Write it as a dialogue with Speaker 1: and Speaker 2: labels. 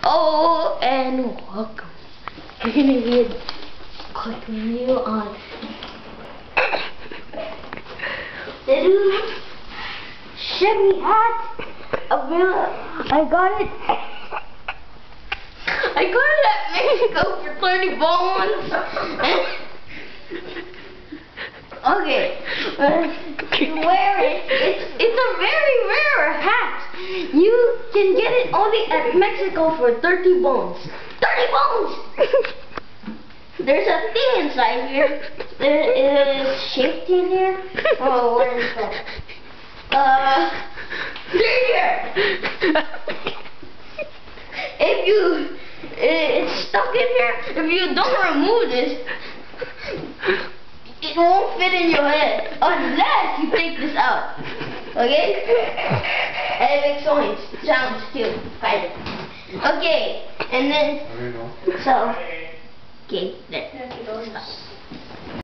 Speaker 1: Oh, and welcome. You're gonna get quick review on little Chevy hat. I got it. I got it at Mexico for 30 bones. Okay, you wear it. It's a very rare hat. You can get it only at Mexico for 30 bones. 30 bones! There's a thing inside here. There is safety in here. Oh, where is that? Here! It's stuck in here. If you don't remove this, it won't fit in your head unless you take this out. Okay? And it makes sounds too, kind of. Okay, and then, so